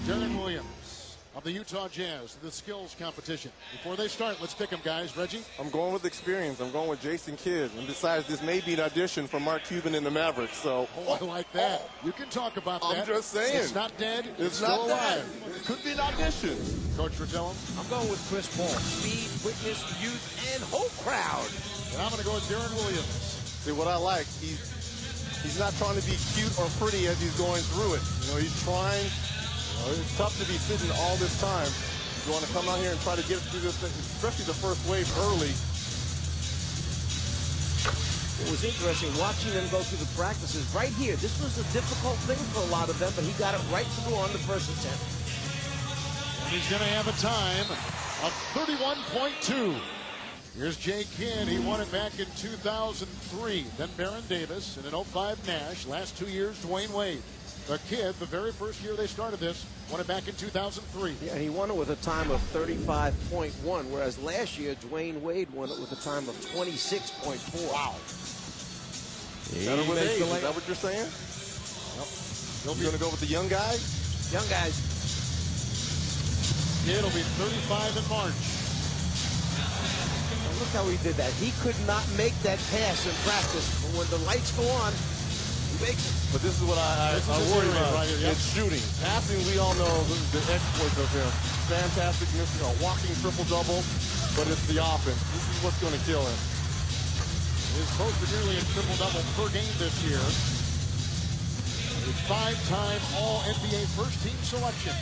Deron Williams of the Utah Jazz to the skills competition. Before they start, let's pick them, guys. Reggie? I'm going with experience. I'm going with Jason Kidd. And besides, this may be an audition for Mark Cuban and the Mavericks. So, I like that. You can talk about that. I'm just saying. It's not dead. It's still not alive. dead. It could be an audition. Coach Fratello? I'm going with Chris Paul. Speed, quickness, youth, and whole crowd. And I'm going to go with Deron Williams. See, what I like, he's not trying to be cute or pretty as he's going through it. You know, he's trying. It's tough to be sitting all this time. You want to come out here and try to get through this, especially the first wave early. It was interesting watching them go through the practices right here. This was a difficult thing for a lot of them, but he got it right through on the first attempt. And he's going to have a time of 31.2. Here's Jay Kidd. He won it back in 2003. Then Baron Davis, and in 05 Nash. Last 2 years, Dwyane Wade. The Kidd, the very first year they started this, won it back in 2003. Yeah, and he won it with a time of 35.1, whereas last year, Dwyane Wade won it with a time of 26.4. Wow. Better with age, is that what you're saying? Yep. You're going to go with the young guys? Young guys. It'll be 35 in March. Now look how he did that. He could not make that pass in practice, but when the lights go on, he makes it. But this is what I worry about. Right here, It's shooting. Passing, we all know the exploits of him. Fantastic, walking triple-double, but it's the offense. This is what's going to kill him. He's posted nearly a triple-double per game this year. A 5-time All-NBA first-team selection.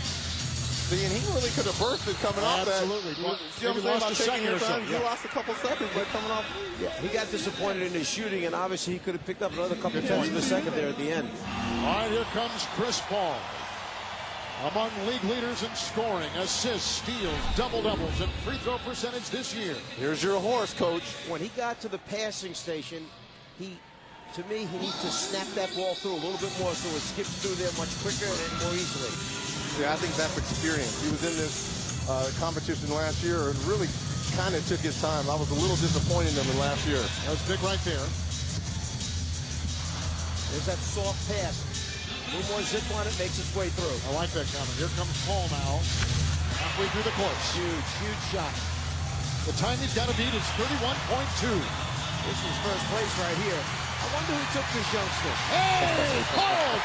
See, and he really could have bursted coming off that. Absolutely. See what I'm saying about taking your time? He lost a couple seconds by coming off. Yeah, he got disappointed in his shooting, and obviously he could have picked up another couple tenths of a second there at the end. All right, here comes Chris Paul. Among league leaders in scoring, assists, steals, double-doubles, and free throw percentage this year. Here's your horse, Coach. When he got to the passing station, to me, he needs to snap that ball through a little bit more so it skips through there much quicker and more easily. Yeah, I think that's experience. He was in this competition last year and really kind of took his time. I was a little disappointed in him last year. That was big right there. There's that soft pass. A little more zip on it, makes its way through. I like that comment. Here comes Paul now. Halfway through the course. Huge, huge shot. The time he's got to beat is 31.2. This is first place right here. I wonder who took this youngster. Hey, Paul,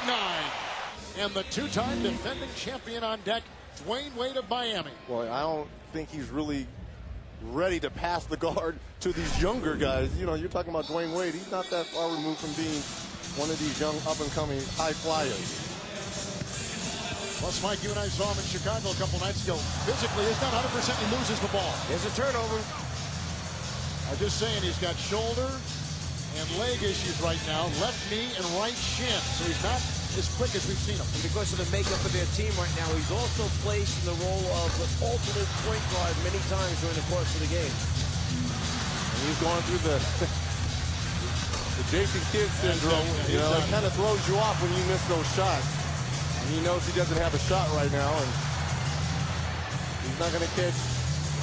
29.9. And the two-time defending champion on deck, Dwyane Wade of Miami. Boy, I don't think he's really ready to pass the guard to these younger guys. You know, you're talking about Dwyane Wade. He's not that far removed from being one of these young up-and-coming high flyers. Plus, Mike, you and I saw him in Chicago a couple nights ago. Physically, he's not 100%. He loses the ball. There's a turnover. I'm just saying he's got shoulder and leg issues right now, left knee and right shin. So he's not as quick as we've seen him. And because of the makeup of their team right now, he's also placed in the role of the alternate point guard many times during the course of the game. And he's going through the Jason Kidd syndrome. You know, it kind of throws you off when you miss those shots. And he knows he doesn't have a shot right now, and he's not going to catch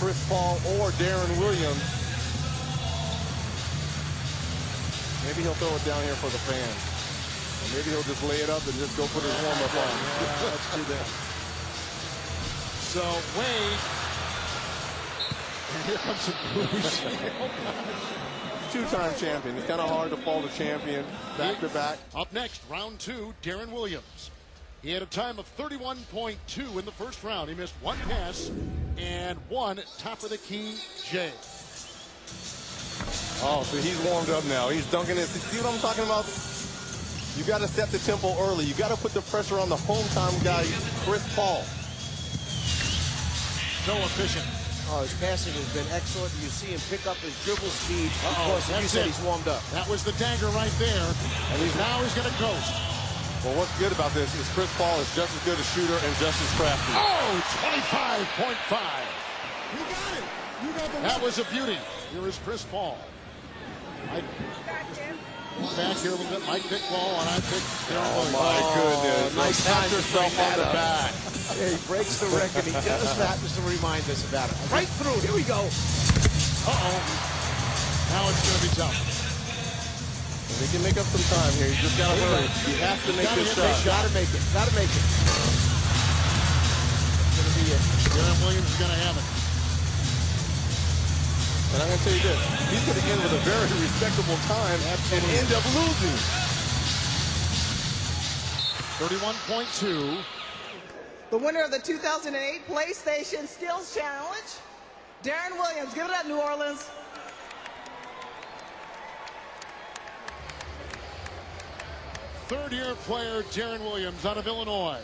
Chris Paul or Deron Williams. Maybe he'll throw it down here for the fans. Or maybe he'll just lay it up and just go put his warm-up on. Yeah, let's do that. So, Wade. And here comes some booze. Two-time champion. It's kind of hard to fall to champion back-to-back. Up next, round 2, Deron Williams. He had a time of 31.2 in the first round. He missed one pass and one top-of-the-key J. Oh, so he's warmed up now. He's dunking it. See what I'm talking about? You got to set the tempo early. You got to put the pressure on the hometown guy, Chris Paul. So efficient. Oh, his passing has been excellent. You see him pick up his dribble speed. Of course, you said he's warmed up. That was the dagger right there. And now he's going to coast. Well, what's good about this is Chris Paul is just as good a shooter and just as crafty. Oh, 25.5. You got it. You got the That was a beauty. Here is Chris Paul. Back here a little bit. Mike picked ball, and I picked Deron Williams. My goodness. Nice Pat time yourself on the back. Yeah, he breaks the record. He just happens to remind us about it. Right through. Here we go. Uh-oh. Now it's going to be tough. They can make up some time here. You just got to hurry. He has to make this shot. Got to make it. Got to make it. That's going to be it. Deron Williams is going to have it. And I'm going to tell you this. He's going to end with a very respectable time and end up losing. 31.2. The winner of the 2008 PlayStation Skills Challenge, Deron Williams. Give it up, New Orleans. Third-year player Deron Williams out of Illinois.